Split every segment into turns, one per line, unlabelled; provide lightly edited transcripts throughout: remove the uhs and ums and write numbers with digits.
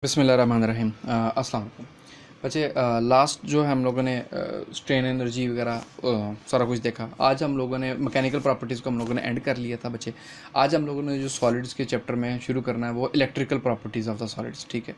बिस्मिल्लाहिर्रहमानिर्रहीम। अस्सलाम वालेकुम बच्चे। लास्ट जो है हम लोगों ने स्ट्रेन एनर्जी वगैरह सारा कुछ देखा। आज हम लोगों ने मैकेनिकल प्रॉपर्टीज़ को हम लोगों ने एंड कर लिया था बच्चे। आज हम लोगों ने जो सॉलिड्स के चैप्टर में शुरू करना है वो electrical properties of the solids. ठीक है,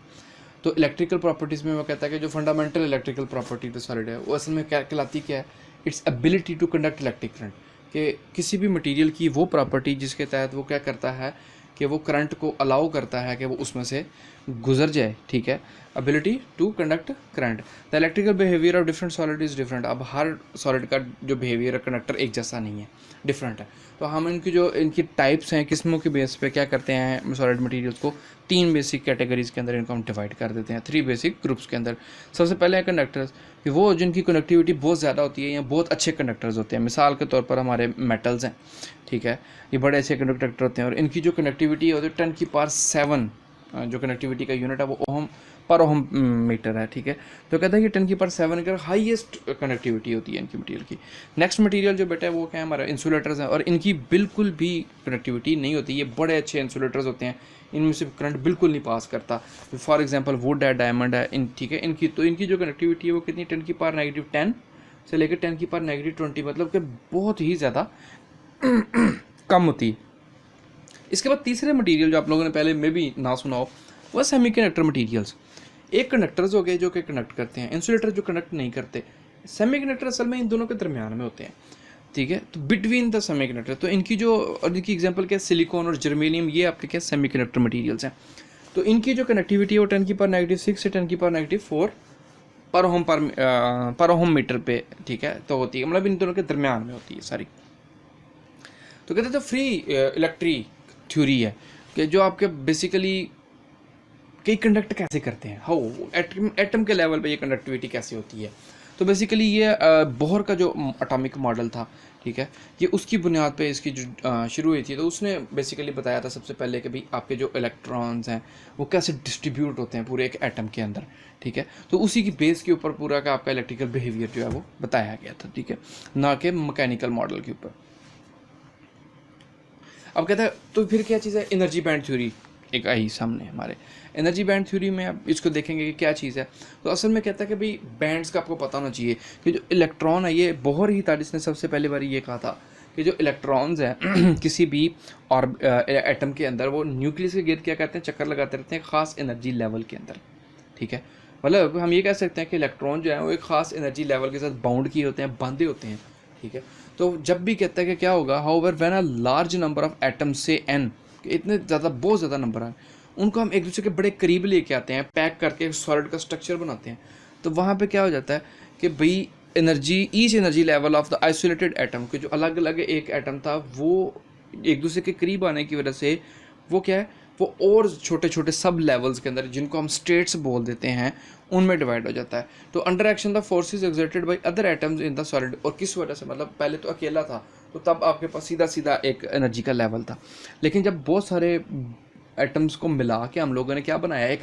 तो इलेक्ट्रिकल प्रॉपर्टीज़ में वो कहता है कि जो fundamental electrical property the solid है वो असल में क्या कहलाती क्या है? It's ability to conduct electric current. कि किसी भी मटेरियल की वो प्रॉपर्टी जिसके तहत वो क्या करता है कि वो करंट को अलाउ करता है कि वो उसमें से गुजर जाए। ठीक है, ability to conduct current. The electrical behaviour of different solid is different. अब हर सॉलिड का जो बिहेवियर कंडक्टर एक जैसा नहीं है, डिफरेंट है। तो हम इनकी टाइप्स हैं, किस्मों के बेस पे क्या करते हैं, सॉलिड मटेरियल्स को तीन बेसिक कैटेगरीज के अंदर इनको हम डिवाइड कर देते हैं, थ्री बेसिक ग्रुप्स के अंदर। सबसे पहले है कंडक्टर्स, कि वो जिनकी कनेक्टिविटी बहुत ज़्यादा होती है या बहुत अच्छे कंडक्टर्स होते हैं। मिसाल के तौर पर हमारे मेटल्स हैं। ठीक है, ये बड़े अच्छे कंडक्टर होते हैं और इनकी जो कनेक्टिविटी होती है 10⁻⁷ जो कनेक्टिविटी का यूनिट है वो ओहम पर ओहम मीटर है। ठीक है, तो कहता है कि 10⁻⁷ की हाईएस्ट कनेक्टिविटी होती है इनकी मटेरियल की। नेक्स्ट मटेरियल जो बेटा है वो क्या है, हमारा इंसुलेटर्स हैं, और इनकी बिल्कुल भी कनेक्टिविटी नहीं होती। ये बड़े अच्छे इंसुलेटर्स होते हैं, इनमें से करंट बिल्कुल नहीं पास करता। फॉर एग्जांपल वुड है, डायमंड है, ठीक है, इनकी जो कनेक्टिविटी है वो कितनी 10⁻⁻10 से लेकर 10⁻⁻20, मतलब कि बहुत ही ज़्यादा कम होती है। इसके बाद तीसरे मटेरियल जो आप लोगों ने पहले में भी ना सुना हो वह सेमीकंडक्टर मटेरियल्स। एक कंडक्टर्स हो गए जो कि कंडक्ट करते हैं, इंसुलेटर जो कंडक्ट नहीं करते। सेमीकंडक्टर असल में इन दोनों के दरमियान में होते हैं। ठीक है, तो बिटवीन द सेमीकंडक्टर, तो इनकी एग्जांपल क्या है, सिलिकॉन और जर्मेनियम, ये आपके क्या सेमीकंडक्टर मटेरियल्स हैं। तो इनकी जो कनेक्टिविटी है वो 10⁻⁻6 से 10⁻⁴ पर ओहम मीटर पे, ठीक है, तो होती है, मतलब इन दोनों के दरमियान में होती है सारी। तो कहते हैं फ्री इलेक्ट्रिक थ्योरी है कि जो आपके बेसिकली कई कंडक्ट कैसे करते हैं, हाउ एटम के लेवल पे ये कंडक्टिविटी कैसे होती है। तो बेसिकली ये बोहर का जो एटॉमिक मॉडल था, ठीक है, ये उसकी बुनियाद पे इसकी जो शुरू हुई थी। तो उसने बेसिकली बताया था सबसे पहले कि भाई आपके जो इलेक्ट्रॉन्स हैं वो कैसे डिस्ट्रीब्यूट होते हैं पूरे एक एटम के अंदर। ठीक है, तो उसी की बेस के ऊपर पूरा का आपका इलेक्ट्रिकल बिहेवियर जो है वो बताया गया था। ठीक है, ना कि मैकेनिकल मॉडल के ऊपर। अब कहता है तो फिर क्या चीज़ है, एनर्जी बैंड थ्योरी एक आई सामने हमारे। एनर्जी बैंड थ्योरी में आप इसको देखेंगे कि क्या चीज़ है। तो असल में कहता है कि भाई बैंड्स का आपको पता होना चाहिए कि जो इलेक्ट्रॉन है, ये बोहर ही था जिसने सबसे पहले बार ये कहा था कि जो इलेक्ट्रॉन्स हैं किसी भी और एटम के अंदर वो न्यूक्लियस के गिर्द क्या करते हैं, चक्कर लगाते रहते हैं ख़ास एनर्जी लेवल के अंदर। ठीक है, मतलब हम ये कह सकते हैं कि इलेक्ट्रॉन जो है वो एक ख़ास एनर्जी लेवल के साथ बाउंड किए होते हैं, बंधे होते हैं। ठीक है, तो जब भी कहता है कि क्या होगा, however when a large number of atoms से एन, इतने ज़्यादा बहुत ज़्यादा नंबर हैं, उनको हम एक दूसरे के बड़े करीब लेके आते हैं, पैक करके सॉलिड का स्ट्रक्चर बनाते हैं। तो वहाँ पे क्या हो जाता है कि भाई each energy level of the isolated atom, के जो अलग अलग एक एटम था वो एक दूसरे के करीब आने की वजह से वो क्या है, वो और छोटे छोटे सब लेवल्स के अंदर जिनको हम स्टेट्स बोल देते हैं उनमें डिवाइड हो जाता है। तो under action the forces exerted by other atoms in the solid, और किस वजह से, मतलब पहले तो अकेला था तो तब आपके पास सीधा सीधा एक एनर्जी का लेवल था, लेकिन जब बहुत सारे एटम्स को मिला के हम लोगों ने क्या बनाया, एक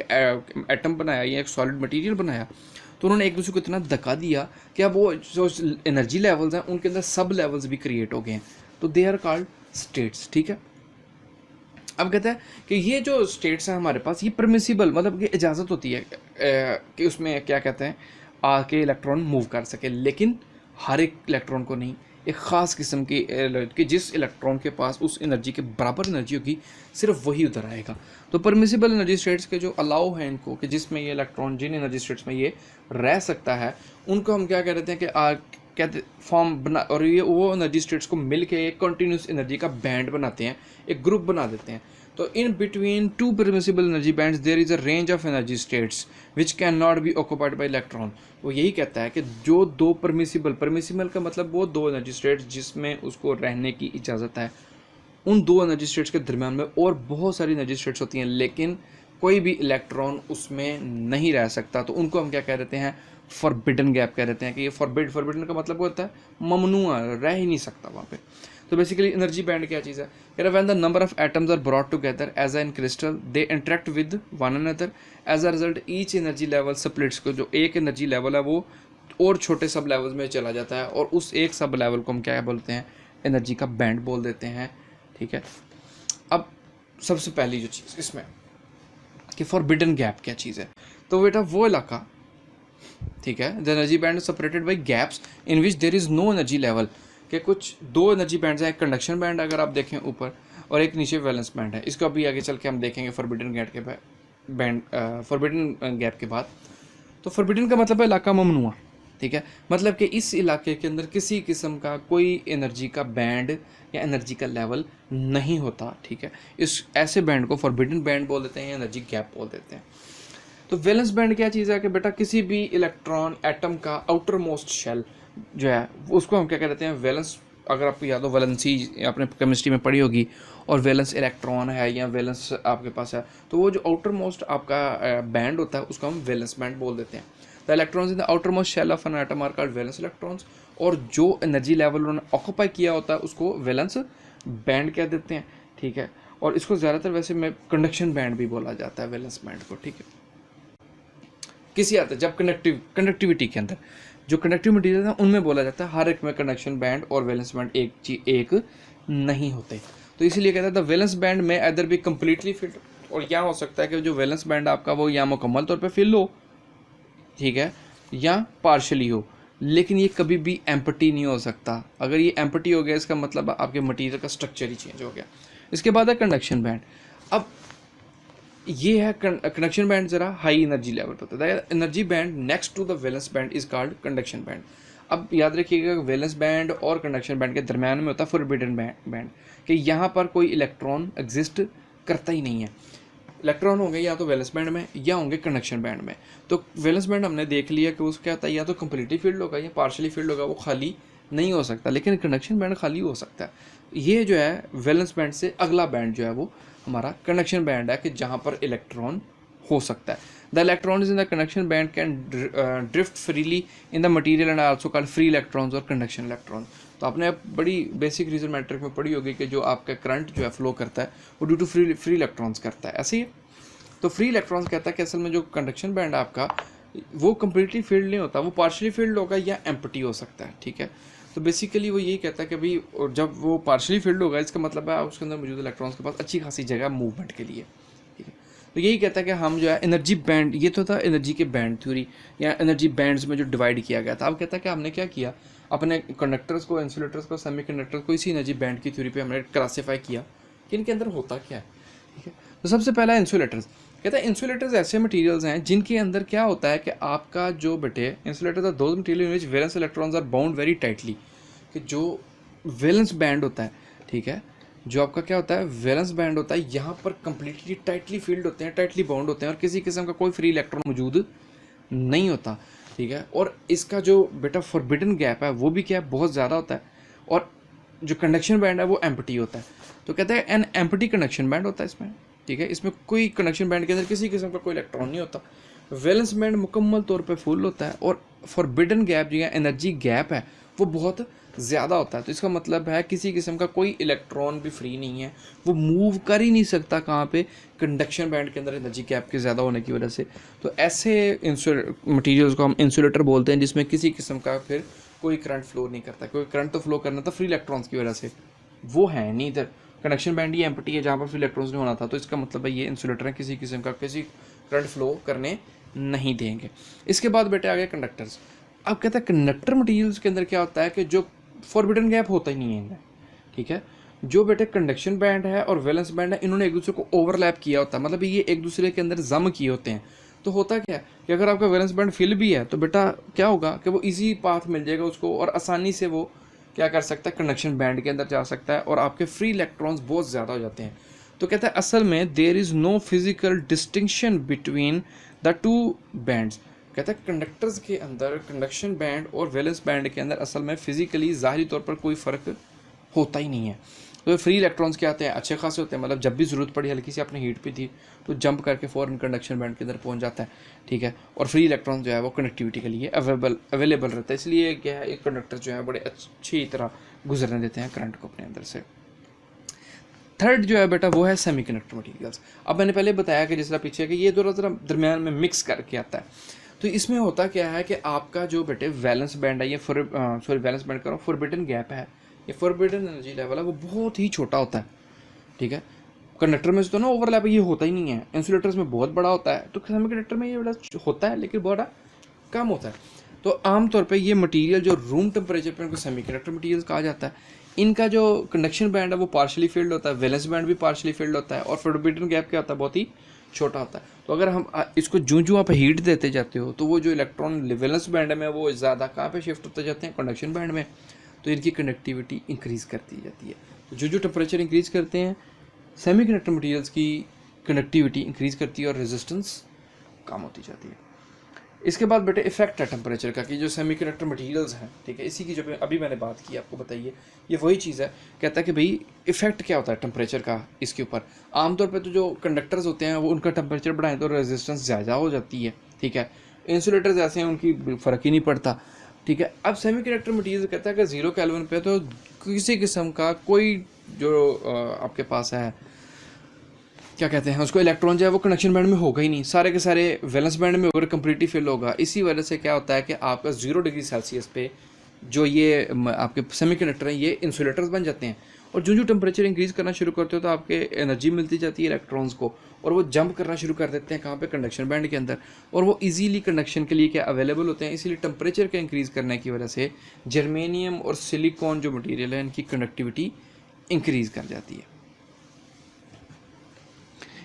एटम बनाया या एक सॉलिड मटेरियल बनाया, तो उन्होंने एक दूसरे को इतना धक्का दिया कि अब वो जो एनर्जी लेवल्स हैं उनके अंदर सब लेवल्स भी क्रिएट हो गए हैं। तो दे आर कॉल्ड स्टेट्स। ठीक है, अब कहता है कि ये जो स्टेट्स हैं हमारे पास, ये परमिसिबल, मतलब कि इजाज़त होती है कि उसमें क्या कहते हैं आके इलेक्ट्रॉन मूव कर सके, लेकिन हर एक इलेक्ट्रॉन को नहीं, एक ख़ास किस्म की कि जिस इलेक्ट्रॉन के पास उस एनर्जी के बराबर एनर्जी होगी सिर्फ वही उधर आएगा। तो परमिसिबल एनर्जी स्टेट्स के जो अलाउ हैं इनको, कि जिसमें ये इलेक्ट्रॉन जिन एनर्जी स्टेट्स में ये रह सकता है, उनको हम क्या कह देते हैं कि कहते फॉर्म बना, और ये वो एनर्जी स्टेट्स को मिल के एक कंटिन्यूस एनर्जी का बैंड बनाते हैं, एक ग्रुप बना देते हैं। तो in between two permissible energy bands there is a range of energy states which can not be occupied by electron. वो यही कहता है कि जो दो परमिसिबल का मतलब वो दो एनर्जी स्टेट्स जिसमें उसको रहने की इजाज़त है, उन दो एनर्जी स्टेट्स के दरमियान में और बहुत सारी एनर्जी स्टेट्स होती हैं, लेकिन कोई भी इलेक्ट्रॉन उसमें नहीं रह सकता। तो उनको हम क्या कह देते हैं, फॉरबिडन गैप कह देते हैं, कि ये फॉरबिडन का मतलब होता है ममनुआ, रह ही नहीं सकता वहाँ पे। तो बेसिकली एनर्जी बैंड क्या चीज़ है, when the number of atoms are brought together as in crystal they interact with one another, as a result each energy level splits, को जो एक एनर्जी लेवल है वो और छोटे सब लेवल्स में चला जाता है, और उस एक सब लेवल को हम क्या बोलते हैं, एनर्जी का बैंड बोल देते हैं। ठीक है, अब सबसे पहली जो चीज़ इसमें कि फॉरबिडन गैप क्या चीज़ है। तो बेटा वो इलाका, ठीक है, the energy band separated by gaps in which there is no energy level, के कुछ दो एनर्जी बैंड्स हैं, एक कंडक्शन बैंड अगर आप देखें ऊपर और एक नीचे वैलेंस बैंड है। इसको अभी आगे चल के हम देखेंगे फॉरबिडन गैप के बैंड, फॉरबिडन गैप के बाद। तो फॉरबिडन का मतलब है इलाका ममनुआ, ठीक है, मतलब कि इस इलाके के अंदर किसी किस्म का कोई एनर्जी का बैंड या एनर्जी का लेवल नहीं होता, ठीक है। इस ऐसे बैंड को फॉरबिडन बैंड बोल देते हैं, एनर्जी गैप बोल देते हैं। तो वैलेंस बैंड क्या चीज़ है कि बेटा किसी भी इलेक्ट्रॉन एटम का आउटर मोस्ट शेल जो है उसको हम क्या कहते हैं, वैलेंस। अगर आपको याद हो वैलेंसी आपने केमिस्ट्री में पढ़ी होगी, और वैलेंस इलेक्ट्रॉन है या वैलेंस आपके पास है, तो वो जो आउटर मोस्ट आपका बैंड होता है उसको हम वैलेंस बैंड बोल देते हैं। The electrons in the outermost shell of an atom are called valence electrons, और जो एनर्जी लेवल उन्होंने ऑक्यूपाई किया होता है उसको वैलेंस बैंड कह देते हैं, ठीक है। और इसको ज़्यादातर वैसे में कंडक्शन बैंड भी बोला जाता है वैलेंस बैंड को, ठीक है। किसी आता है जब कंडक्टिविटी के अंदर जो कंडक्टिव मटीरियल है उनमें बोला जाता है, हर एक में कंडक्शन बैंड और वैलेंस बैंड एक नहीं होते। तो इसीलिए कहता है द वैलेंस बैंड में अदर भी कम्प्लीटली फिल्ड, और या हो सकता है कि जो वैलेंस बैंड आपका वो या मुकम्मल तौर पे फिल हो, ठीक है, या पार्शली हो, लेकिन ये कभी भी एम्प्टी नहीं हो सकता। अगर ये एम्प्टी हो गया इसका मतलब आपके मटीरियल का स्ट्रक्चर ही चेंज हो गया। इसके बाद है कंडक्शन बैंड। अब ये है कंडक्शन बैंड ज़रा हाई एनर्जी लेवल पर होता है। Energy band next to the valence band is called conduction band. अब याद रखिएगा वैलेंस बैंड और कंडक्शन बैंड के दरम्यान में होता है फॉरबिडन बैंड, कि यहाँ पर कोई इलेक्ट्रॉन एग्जिस्ट करता ही नहीं है। इलेक्ट्रॉन होंगे या तो वैलेंस बैंड में या होंगे कंडक्शन बैंड में। तो वैलेंस बैंड हमने देख लिया कि उसका क्या होता है, या तो कम्प्लीटली फील्ड होगा या पार्शली फील्ड होगा, वो खाली नहीं हो सकता, लेकिन कंडक्शन बैंड खाली हो सकता है। ये जो है वैलेंस बैंड से अगला बैंड जो है वो हमारा कंडक्शन बैंड है, कि जहाँ पर इलेक्ट्रॉन हो सकता है। The electron in the conduction band can drift freely in the material and also called free electrons और कंडक्शन इलेक्ट्रॉन। तो आपने बड़ी बेसिक रीजन मैट्रिक में पढ़ी होगी कि जो आपका करंट जो है फ्लो करता है वो ड्यू टू फ्री इलेक्ट्रॉन्स करता है, ऐसे ही। तो फ्री इलेक्ट्रॉन्स कहता है कि असल में जो कंडक्शन बैंड है आपका वो कम्प्लीटली फील्ड नहीं होता, वो पार्शली फील्ड होगा या एम्प्टी हो सकता है, ठीक है। तो बेसिकली वो यही कहता है कि भाई जब वो पार्शली फील्ड होगा इसका मतलब है उसके अंदर मौजूद इलेक्ट्रॉन्स के पास अच्छी खासी जगह मूवमेंट के लिए, ठीक है। तो यही कहता है कि हम जो है एनर्जी बैंड, ये तो था एनर्जी के बैंड थ्योरी या एनर्जी बैंड्स में जो डिवाइड किया गया था। अब कहता है कि हमने क्या किया, अपने कंडक्टर्स को, इंसुलेटर्स को, सेमी कंडक्टर्स को इसी एनर्जी बैंड की थ्योरी पे हमने क्लासीफाई किया कि इनके अंदर होता क्या है, ठीक है। तो सबसे पहला इंसुलेटर्स। कहता है इंसुलेटर्स ऐसे मटेरियल्स हैं जिनके अंदर क्या होता है कि आपका जो बेटे insulators are those material in which valence electrons are bound very tightly, कि जो वैलेंस बैंड होता है, ठीक है, जो आपका क्या होता है वैलेंस बैंड होता है, यहाँ पर कंप्लीटली टाइटली फील्ड होते हैं, टाइटली बाउंड होते हैं, और किसी किस्म का कोई फ्री इलेक्ट्रॉन मौजूद नहीं होता, ठीक है। और इसका जो बेटा फॉरबिडन गैप है वो भी क्या है, बहुत ज़्यादा होता है, और जो कंडक्शन बैंड है वो एम्प्टी होता है। तो कहते हैं एन एम्प्टी कंडक्शन बैंड होता है इसमें, ठीक है। इसमें कोई कंडक्शन बैंड के अंदर किसी किस्म का कोई इलेक्ट्रॉन नहीं होता। वैलेंस बैंड मुकम्मल तौर पे फुल होता है, और फॉरबिडन गैप जो है एनर्जी गैप है वो बहुत ज़्यादा होता है। तो इसका मतलब है किसी किस्म का कोई इलेक्ट्रॉन भी फ्री नहीं है, वो मूव कर ही नहीं सकता कहाँ पे, कंडक्शन बैंड के अंदर एनर्जी गैप के ज़्यादा होने की वजह से। तो ऐसे मटीरियल्स को हम इंसुलेटर बोलते हैं जिसमें किसी किस्म का फिर कोई करंट फ्लो नहीं करता। कोई करंट तो फ्लो करना था फ्री इलेक्ट्रॉन्स की वजह से, वो है नहीं इधर, कंडक्शन बैंड ही एम्प्टी है जहाँ पर फ्री इलेक्ट्रॉन्स नहीं होना था। तो इसका मतलब है ये इंसुलेटर है, किसी किस्म का किसी करंट फ्लो करने नहीं देंगे। इसके बाद बेटे आ गए कंडक्टर्स। अब कहता है कंडक्टर मटीरियल्स के अंदर क्या होता है कि जो फॉरबिडन गैप होता ही नहीं है इनमें, ठीक है। जो बेटे कंडक्शन बैंड है और वैलेंस बैंड है इन्होंने एक दूसरे को ओवरलैप किया होता है, मतलब ये एक दूसरे के अंदर जम किए होते हैं। तो होता क्या है कि अगर आपका वैलेंस बैंड फिल भी है तो बेटा क्या होगा कि वो इजी पाथ मिल जाएगा उसको, और आसानी से वो क्या कर सकता है कंडक्शन बैंड के अंदर जा सकता है, और आपके फ्री इलेक्ट्रॉन्स बहुत ज़्यादा हो जाते हैं। तो कहता है असल में there is no physical distinction between the two bands. कहता है कंडक्टर्स के अंदर कंडक्शन बैंड और वैलेंस बैंड के अंदर असल में फिजिकली ज़ाहिरी तौर पर कोई फ़र्क होता ही नहीं है। तो फ्री इलेक्ट्रॉन्स क्या आते हैं, अच्छे खासे होते हैं, मतलब जब भी ज़रूरत पड़ी हल्की सी आपने हीट भी थी तो जंप करके फ़ौरन कंडक्शन बैंड के अंदर पहुंच जाता है, ठीक है। और फ्री इलेक्ट्रॉन जो है वो कनेक्टिविटी के लिए अवेलेबल रहता है, इसलिए क्या है एक कंडक्टर जो है बड़े अच्छी तरह गुजरने देते हैं करंट को अपने अंदर से। थर्ड जो है बेटा वो है सेमीकंडक्टर मटेरियल्स। अब मैंने पहले बताया कि जिस तरह पीछे कि ये दोनों तरह दरमियान में मिक्स करके आता है। तो इसमें होता क्या है कि आपका जो बेटे वैलेंस बैंड है, ये वैलेंस बैंड करो फॉरबिडन गैप है, ये फॉरबिडन एनर्जी लेवल है, वो बहुत ही छोटा होता है, ठीक है। कंडक्टर में से तो ना ओवरलैप ये होता ही नहीं है, इंसुलेटर्स में बहुत बड़ा होता है, तो सेमीकंडक्टर में ये बड़ा होता है लेकिन बड़ा कम होता है। तो आमतौर पे ये मटेरियल जो रूम टेम्परेचर पे उनको सेमीकंडक्टर मटेरियल्स कहा जाता है। इनका जो कंडक्शन बैंड है वो पार्शली फील्ड होता है, वैलेंस बैंड भी पार्शली फील्ड होता है, और फोटोबिटन गैप क्या होता है, बहुत ही छोटा होता है। तो अगर हम इसको जूं आप हीट देते जाते हो तो वो जो इलेक्ट्रॉन वैलेंस बैंड में वो ज़्यादा कहाँ पे शिफ्ट होते जाते हैं, कंडक्शन बैंड में, तो इनकी कनेक्टिविटी इंक्रीज़ करती जाती है। तो जो टेम्परेचर इंक्रीज़ करते हैं सेमीकंडक्टर मटेरियल्स की कनेक्टिविटी इंक्रीज़ करती है और रेजिस्टेंस कम होती जाती है। इसके बाद बेटे इफेक्ट है टेम्परेचर का कि जो सेमीकंडक्टर मटेरियल्स हैं, ठीक है, इसी की जो अभी मैंने बात की आपको बताइए, ये वही चीज़ है। कहता है कि भाई इफेक्ट क्या होता है टेम्परेचर का इसके ऊपर। आमतौर पे तो जो कंडक्टर्स होते हैं वो उनका टेम्परेचर बढ़ाएं तो रेजिस्टेंस ज़्यादा हो जाती है, ठीक है। इंसुलेटर्स ऐसे हैं उनकी फ़र्क ही नहीं पड़ता, ठीक है। अब सेमीकंडक्टर मटेरियल कहता है कि 0 केल्विन पे तो किसी किस्म का कोई जो आपके पास है क्या कहते हैं उसको, इलेक्ट्रॉन जो है वो कंडक्शन बैंड में होगा ही नहीं, सारे के सारे वैलेंस बैंड में होकर कम्प्लीटली फिल होगा। इसी वजह से क्या होता है कि आपका 0 डिग्री सेल्सियस पे जो ये आपके सेमीकंडक्टर हैं ये इंसुलेटर्स बन जाते हैं, और जो टेम्परेचर इंक्रीज़ करना शुरू करते हो तो आपके एनर्जी मिलती जाती है इलेक्ट्रॉन्स को, और वो जंप करना शुरू कर देते हैं कहाँ पे, कंडक्शन बैंड के अंदर, और वो इजीली कंडक्शन के लिए क्या अवेलेबल होते हैं। इसीलिए टेम्परेचर के इंक्रीज़ करने की वजह से जर्मेनियम और सिलिकॉन जो मटीरियल है इनकी कंडक्टिविटी इंक्रीज़ कर जाती है।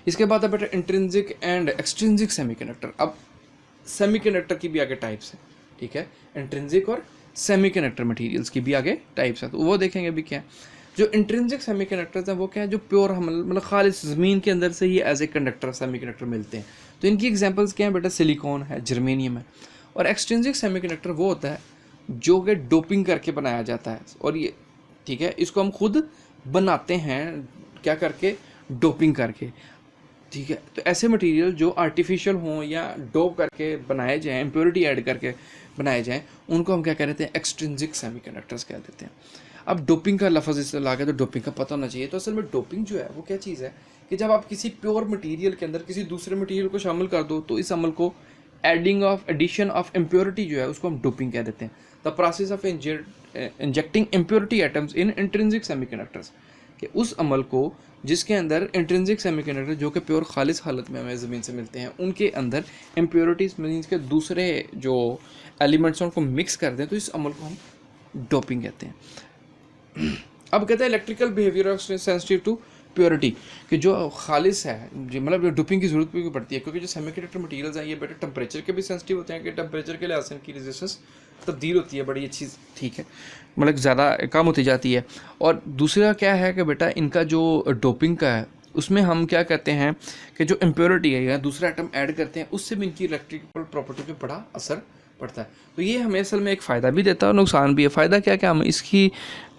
इसके बाद है बेटा इंट्रिंसिक एंड एक्सट्रिंसिक सेमीकंडक्टर। अब सेमीकंडक्टर की भी आगे टाइप्स हैं, ठीक है, इंट्रिंसिक और सेमीकंडक्टर मटेरियल्स की भी आगे टाइप्स हैं, तो वो देखेंगे अभी क्या है। जो इंट्रिंसिक सेमीकंडक्टर्स हैं वो क्या है, जो प्योर हम मतलब खालिस ज़मीन के अंदर से ही एज ए कंडक्टर सेमीकंडक्टर मिलते हैं। तो इनकी एग्जांपल्स क्या हैं बेटा, सिलिकॉन है, जर्मेनियम है। और एक्सट्रिंसिक सेमीकंडक्टर वो होता है जो कि डोपिंग करके बनाया जाता है, और ये ठीक है इसको हम खुद बनाते हैं क्या करके, डोपिंग करके, ठीक है। तो ऐसे मटेरियल जो आर्टिफिशियल हों या डोप करके बनाए जाएं, इम्प्योरिटी ऐड करके बनाए जाएं, उनको हम क्या कह देते हैं, एक्सट्रिंसिक सेमीकंडक्टर्स कह देते हैं। अब डोपिंग का लफ्ज़ इससे लाके तो डोपिंग का पता होना चाहिए। तो असल में डोपिंग जो है वो क्या चीज़ है कि जब आप किसी प्योर मटेरियल के अंदर किसी दूसरे मटेरियल को शामिल कर दो तो इस अमल को एडिशन ऑफ इम्प्योरिटी जो है उसको हम डोपिंग कह देते हैं। The process of injecting impurity atoms in intrinsic semiconductors, कि उस अमल को जिसके अंदर इंट्रिंसिक सेमीकंडक्टर जो कि प्योर खालिस हालत में हमें ज़मीन से मिलते हैं उनके अंदर इम्प्योरिटीज़ मीन्स के दूसरे जो एलिमेंट्स हैं उनको मिक्स कर दें, तो इस अमल को हम डोपिंग कहते हैं। अब कहते हैं electrical behaviour of sensitive to purity, कि जो खालिस है मतलब डोपिंग की ज़रूरत भी पड़ती है, क्योंकि जो सेमीकंडक्टर मटेरियल्स हैं ये बेटर टेम्परेचर के भी सेंसिटिव होते हैं कि टेम्परेचर के लिहाज से इनकी रेजिस्टेंस तब्दील होती है बड़ी अच्छी, ठीक है, मतलब ज़्यादा कम होती जाती है। और दूसरा क्या है कि बेटा इनका जो डोपिंग का है उसमें हम क्या कहते हैं कि जो इम्प्योरिटी है या दूसरा आइटम ऐड करते हैं उससे भी इनकी इलेक्ट्रिकल प्रॉपर्टी पे बड़ा असर पड़ता है। तो ये हमें असल में एक फ़ायदा भी देता है और नुकसान भी है। फ़ायदा क्या क्या, हम इसकी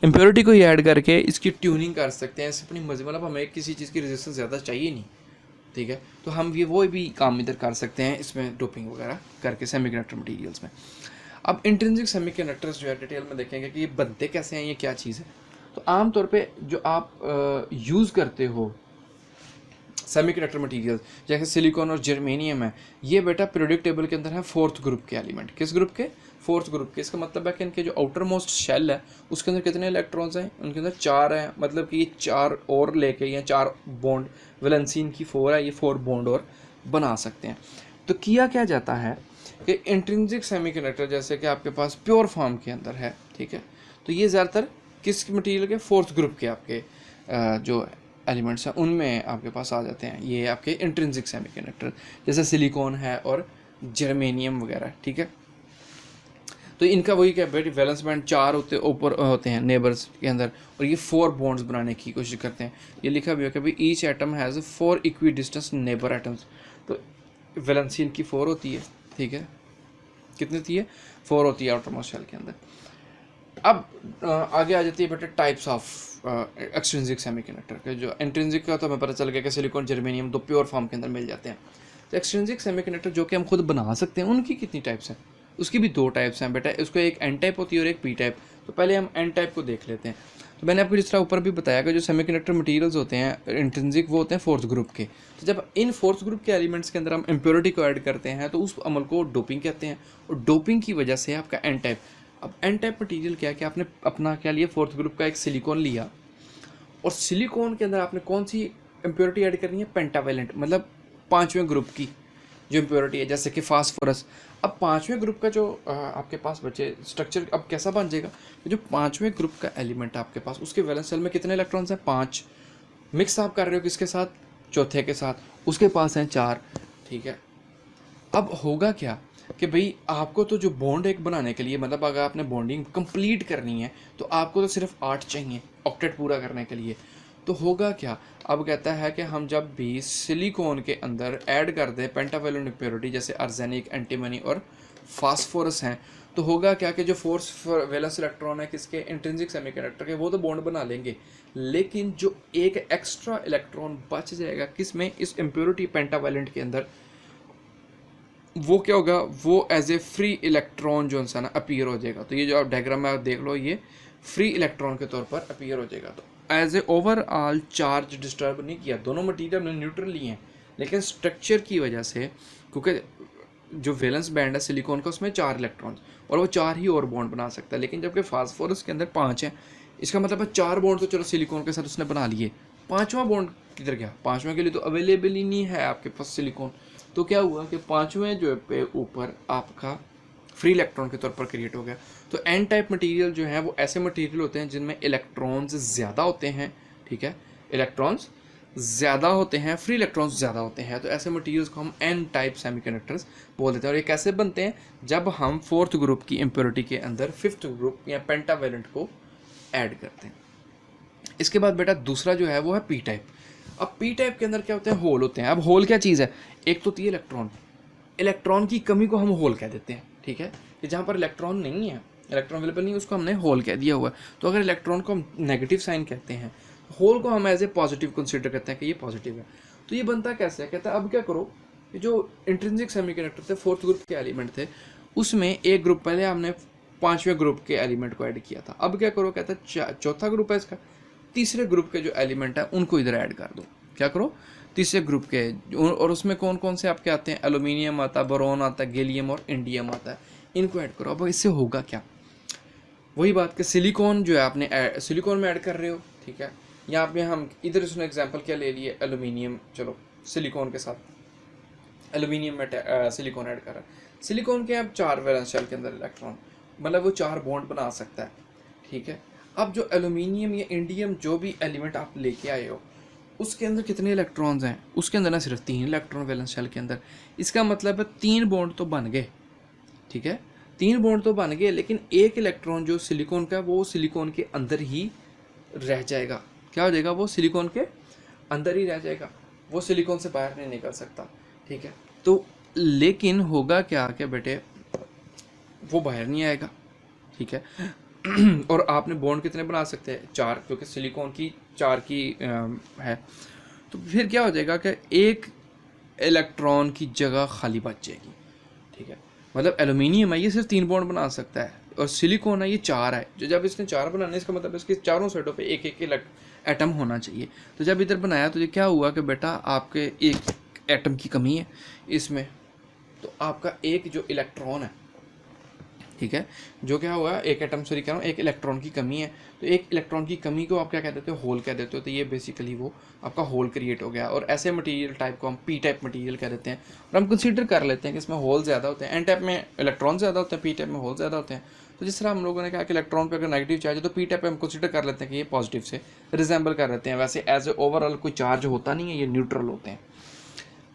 इम्प्योरिटी को ही ऐड करके इसकी ट्यूनिंग कर सकते हैं इसे अपनी मर्जी, मतलब हमें किसी चीज़ की रेजिस्टेंस ज़्यादा चाहिए नहीं, ठीक है, तो हम ये वो भी काम इधर कर सकते हैं इसमें डोपिंग वगैरह करके सेमीकंडक्टर मटेरियल्स में। अब इंट्रिंसिक सेमीकंडक्टर्स जो है डिटेल में देखेंगे कि ये बनते कैसे हैं, ये क्या चीज़ है। तो आमतौर पे जो आप यूज़ करते हो सेमीकंडक्टर मटेरियल जैसे सिलिकॉन और जर्मेनियम है, ये बेटा पीरियोडिक टेबल के अंदर है 4th ग्रुप के एलिमेंट। किस ग्रुप के? 4th ग्रुप के। इसका मतलब है कि इनके जो आउटर मोस्ट शेल है उसके अंदर कितने इलेक्ट्रॉन्स हैं? उनके अंदर 4 हैं, मतलब कि ये 4 और लेके या 4 बॉन्ड, वैलेंसी की 4 है, ये 4 बॉन्ड और बना सकते हैं। तो किया क्या जाता है कि इंट्रिंसिक सेमीकंडक्टर जैसे कि आपके पास प्योर फॉर्म के अंदर है, ठीक है, तो ये ज़्यादातर किस मटेरियल के? 4th ग्रुप के आपके जो एलिमेंट्स हैं उनमें आपके पास आ जाते हैं ये आपके इंट्रिंसिक सेमीकंडक्टर, जैसे सिलिकॉन है और जर्मेनियम वगैरह, ठीक है। तो इनका वही क्या बेटी वैलेंस बैंड 4 ऊपर होते हैं नेबर्स के अंदर, और ये 4 बॉन्ड्स बनाने की कोशिश करते हैं। ये लिखा भी है कि भाई each atom has 4 equi distance neighbour atoms. तो वैलेंसी इनकी 4 होती है, ठीक है, कितनी होती है? 4 होती है आउटर मोस्ट शेल के अंदर। अब आगे आ जाती है बेटा टाइप्स ऑफ एक्सट्रिंसिक सेमीकंडक्टर के। जो इंट्रिंसिक का तो हमें पता चल गया कि सिलिकॉन जर्मेनियम 2 प्योर फॉर्म के अंदर मिल जाते हैं। तो एक्सट्रिंसिक सेमीकंडक्टर जो कि हम खुद बना सकते हैं उनकी कितनी टाइप्स हैं? उसकी भी 2 टाइप्स हैं बेटा। उसको एक एन टाइप होती है और एक पी टाइप। तो पहले हम एन टाइप को देख लेते हैं। तो मैंने आपको जिस तरह ऊपर भी बताया कि जो सेमीकंडक्टर मटेरियल्स होते हैं इंट्रिंसिक वो होते हैं 4th ग्रुप के। तो जब इन 4th ग्रुप के एलिमेंट्स के अंदर हम इम्प्योरिटी को ऐड करते हैं तो उस अमल को डोपिंग कहते हैं, और डोपिंग की वजह से आपका एन टाइप। अब एन टाइप मटीरियल क्या है कि आपने अपना क्या लिया, 4th ग्रुप का एक सिलिकॉन लिया, और सिलिकॉन के अंदर आपने कौन सी इम्प्योरिटी ऐड करनी है पेंटावेलेंट, मतलब 5वें ग्रुप की जो इम्प्योरिटी है, जैसे कि फास्फोरस। अब 5वें ग्रुप का जो आपके पास बचे स्ट्रक्चर अब कैसा बन जाएगा, जो 5वें ग्रुप का एलिमेंट है आपके पास, उसके वैलेंस शेल में कितने इलेक्ट्रॉन्स हैं, 5। मिक्स आप कर रहे हो किसके साथ, चौथे के साथ, उसके पास हैं 4, ठीक है। अब होगा क्या कि भाई आपको तो जो बॉन्ड एक बनाने के लिए, मतलब अगर आपने बॉन्डिंग कंप्लीट करनी है तो आपको तो सिर्फ 8 चाहिए ऑक्टेट पूरा करने के लिए। तो होगा क्या, अब कहता है कि हम जब भी सिलिकॉन के अंदर ऐड कर दें पेंटावेलेंट इम्प्योरिटी जैसे आर्सेनिक, एंटीमनी और फास्फोरस हैं, तो होगा क्या कि जो फोर्स वैलेंस इलेक्ट्रॉन है किसके, इंट्रिंसिक सेमीकंडक्टर के, वो तो बॉन्ड बना लेंगे, लेकिन जो एक एक्स्ट्रा इलेक्ट्रॉन बच जाएगा किस में, इस इम्प्योरिटी पेंटावेलेंट के अंदर, वो क्या होगा, वो एज ए फ्री इलेक्ट्रॉन जो है ना अपीयर हो जाएगा। तो ये जो आप डायग्राम में आप देख लो, ये फ्री इलेक्ट्रॉन के तौर पर अपीयर हो जाएगा। तो as a overall charge disturb नहीं किया, दोनों मटीरियल ने न्यूट्रल लिए हैं, लेकिन स्ट्रक्चर की वजह से, क्योंकि जो वैलेंस बैंड है सिलिकॉन का उसमें 4 इलेक्ट्रॉन्स और वो 4 ही और बॉन्ड बना सकता है, लेकिन जबकि फास्फोरस के अंदर 5 है, इसका मतलब है 4 बॉन्ड तो चलो सिलिकॉन के साथ उसने बना लिए, 5वां बॉन्ड किधर गया, 5वें के लिए तो अवेलेबल ही नहीं है आपके पास सिलिकॉन। तो क्या हुआ कि 5वें जो पे ऊपर आपका फ्री इलेक्ट्रॉन के तौर पर क्रिएट हो गया। तो एन टाइप मटेरियल जो है वो ऐसे मटेरियल होते हैं जिनमें इलेक्ट्रॉन्स ज़्यादा होते हैं, ठीक है, इलेक्ट्रॉन्स ज़्यादा होते हैं, फ्री इलेक्ट्रॉन्स ज़्यादा होते हैं। तो ऐसे मटेरियल्स को हम एन टाइप सेमीकंडक्टर्स बोल देते हैं। और ये कैसे बनते हैं, जब हम 4th ग्रुप की इम्प्योरिटी के अंदर 5th ग्रुप या पेंटावेलेंट को ऐड करते हैं। इसके बाद बेटा दूसरा जो है वो है पी टाइप। अब पी टाइप के अंदर क्या होते हैं, होल होते हैं। अब होल क्या चीज़ है, एक तो होती है इलेक्ट्रॉन, इलेक्ट्रॉन की कमी को हम होल कह देते हैं, ठीक है, कि जहाँ पर इलेक्ट्रॉन नहीं है, इलेक्ट्रॉन अवेलेबल नहीं है, उसको हमने होल कह दिया हुआ है। तो अगर इलेक्ट्रॉन को हम नेगेटिव साइन कहते हैं, होल को हम एज ए पॉजिटिव कंसीडर करते हैं कि ये पॉजिटिव है। तो ये बनता कैसे है, कहता है अब क्या करो, ये जो इंट्रिंसिक सेमीकंडक्टर थे 4th ग्रुप के एलिमेंट थे, उसमें एक ग्रुप पहले हमने 5वें ग्रुप के एलिमेंट को ऐड किया था। अब क्या करो, कहता है 4था ग्रुप है इसका, तीसरे ग्रुप के जो एलिमेंट है उनको इधर ऐड कर दो। क्या करो, तीसरे ग्रुप के, और उसमें कौन कौन से आपके आते हैं, एल्यूमिनियम आता है, बोरोन आता है, गैलियम और इंडियम आता है, इनको ऐड करो। अब इससे होगा क्या, वही बात कि सिलिकॉन जो है आपने सिलिकॉन में ऐड कर रहे हो, ठीक है, यहाँ पे हम इधर उसने एग्जांपल क्या ले लिए, एल्यूमिनियम, चलो सिलिकॉन के साथ एल्यूमिनियम में सिलिकॉन ऐड कर रहा है। सिलिकॉन के अब 4 वैलेंस शेल के अंदर इलेक्ट्रॉन, मतलब वो 4 बॉन्ड बना सकता है, ठीक है। अब जो एल्यूमिनियम या इंडियम जो भी एलिमेंट आप लेके आए हो, उसके अंदर कितने इलेक्ट्रॉन्स हैं, उसके अंदर ना सिर्फ 3 इलेक्ट्रॉन वैलेंस शेल के अंदर। इसका मतलब है 3 बॉन्ड तो बन गए, ठीक है, 3 बॉन्ड तो बन गए, लेकिन एक इलेक्ट्रॉन जो सिलिकॉन का, वो सिलिकॉन के अंदर ही रह जाएगा। क्या हो जाएगा, वो सिलिकॉन के अंदर ही रह जाएगा, वो सिलिकॉन से बाहर नहीं निकल सकता, ठीक है। तो लेकिन होगा क्या कि बेटे वो बाहर नहीं आएगा, ठीक है। और आपने बॉन्ड कितने बना सकते हैं, 4, क्योंकि सिलिकॉन की 4 की है। तो फिर क्या हो जाएगा कि एक इलेक्ट्रॉन की जगह खाली बच जाएगी, ठीक है। मतलब एल्यूमिनियम है, ये सिर्फ 3 बॉन्ड बना सकता है, और सिलिकॉन है ये 4 है। जो जब इसने 4 बनाने, इसका मतलब इसके चारों साइडों पे एक एक एटम होना चाहिए। तो जब इधर बनाया तो ये क्या हुआ कि बेटा आपके एक एटम की कमी है इसमें, तो आपका एक जो इलेक्ट्रॉन है, ठीक है, जो क्या हुआ, एक एटम सॉरी कह रहा हूँ, एक इलेक्ट्रॉन की कमी है। तो एक इलेक्ट्रॉन की कमी को आप क्या कह देते हो, होल कह देते हो। तो ये बेसिकली वो आपका होल क्रिएट हो गया। और ऐसे मटेरियल टाइप को हम पी टाइप मटेरियल कह देते हैं, और हम कंसीडर कर लेते हैं कि इसमें होल ज़्यादा होते हैं। एन टाइप में इलेक्ट्रॉन ज़्यादा होते हैं, पी टाइप में होल ज़्यादा होते हैं। तो जिस तरह हम लोगों ने कहा कि इलेक्ट्रॉन पर अगर नेगेटिव चार्ज है तो पी टाइप पर हम कंसीडर कर लेते हैं कि ये पॉजिटिव से रिजेंबल कर लेते हैं। वैसे एज ए ओवरऑल कोई चार्ज होता नहीं है, ये न्यूट्रल होते हैं,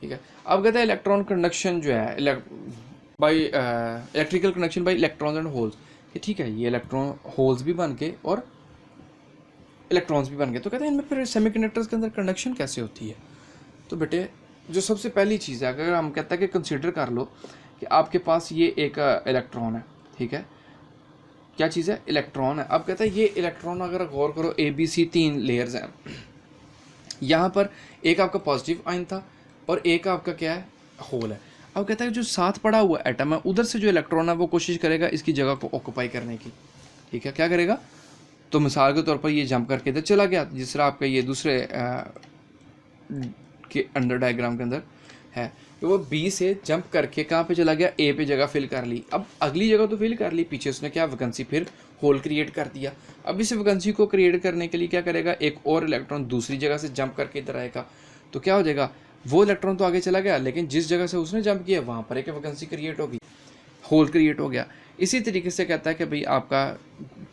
ठीक है। अब कहते हैं इलेक्ट्रॉन कंडक्शन जो है by electrical conduction by electrons and holes, कि ठीक है, ये इलेक्ट्रॉन होल्स भी बन गए और इलेक्ट्रॉन्स भी बन गए। तो कहते हैं इनमें फिर सेमीकंडक्टर्स के अंदर कंडक्शन कैसे होती है। तो बेटे जो सबसे पहली चीज़ है, अगर हम कहते हैं कि कंसीडर कर लो कि आपके पास ये एक इलेक्ट्रॉन है, ठीक है, क्या चीज़ है, इलेक्ट्रॉन है। अब कहता है ये इलेक्ट्रॉन अगर गौर करो, ABC 3 लेयर्स हैं, यहाँ पर एक आपका पॉजिटिव आयन था और एक आपका क्या है, होल है। अब कहता है जो साथ पड़ा हुआ एटम है, उधर से जो इलेक्ट्रॉन है वो कोशिश करेगा इसकी जगह को ऑक्यूपाई करने की, ठीक है। क्या करेगा, तो मिसाल के तौर पर ये जंप करके इधर चला गया, जिस तरह आपका ये दूसरे के अंडर डायग्राम के अंदर है। तो वो बी से जंप करके कहाँ पे चला गया, ए पे जगह फिल कर ली। अब अगली जगह तो फिल कर ली, पीछे उसने क्या वैकेंसी फिर होल क्रिएट कर दिया। अब इस वैकेंसी को क्रिएट करने के लिए क्या करेगा, एक और इलेक्ट्रॉन दूसरी जगह से जंप करके इधर आएगा। तो क्या हो जाएगा, वो इलेक्ट्रॉन तो आगे चला गया, लेकिन जिस जगह से उसने जंप किया वहाँ पर एक वैकेंसी क्रिएट होगी, होल क्रिएट हो गया। इसी तरीके से कहता है कि भाई आपका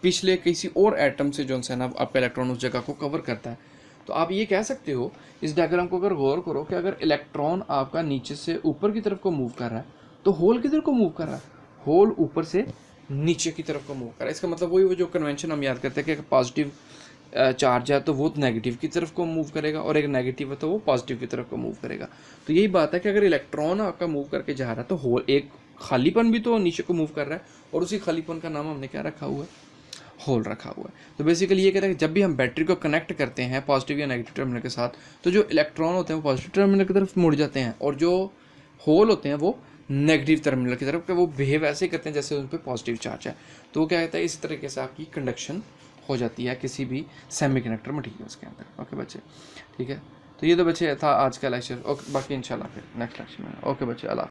पिछले किसी और एटम से जो है ना आपका इलेक्ट्रॉन उस जगह को कवर करता है। तो आप ये कह सकते हो इस डायग्राम को अगर गौर करो कि अगर इलेक्ट्रॉन आपका नीचे से ऊपर की तरफ को मूव कर रहा है तो होल किधर को मूव कर रहा है, होल ऊपर से नीचे की तरफ को मूव कर रहा है। इसका मतलब वही वो जो कन्वेंशन हम याद करते हैं कि पॉजिटिव चार्ज है तो वो नेगेटिव की तरफ को मूव करेगा, और एक नेगेटिव है तो वो पॉजिटिव की तरफ को मूव करेगा। तो यही बात है कि अगर इलेक्ट्रॉन आपका मूव करके जा रहा है तो होल एक खालीपन भी तो नीचे को मूव कर रहा है, और उसी खालीपन का नाम हमने क्या रखा हुआ है, होल रखा हुआ है। तो बेसिकली ये कहता है कि जब भी हम बैटरी को कनेक्ट करते हैं पॉजिटिव या नेगेटिव टर्मिनल के साथ, तो जो इलेक्ट्रॉन होते हैं वो पॉजिटिव टर्मिनल की तरफ मुड़ जाते हैं, और जो होल होते हैं वो नेगेटिव टर्मिनल की तरफ, वो बिहेव ऐसे करते हैं जैसे उन पर पॉजिटिव चार्ज है। तो वो क्या कहता है, इसी तरीके से आपकी कंडक्शन हो जाती है किसी भी सेमीकंडक्टर मटेरियल्स के अंदर। ओके बच्चे, ठीक है। तो ये तो बच्चे था आज का लेक्चर। ओके, बाकी इंशाल्लाह फिर नेक्स्ट लेक्चर में। ओके बच्चे, अल्लाह।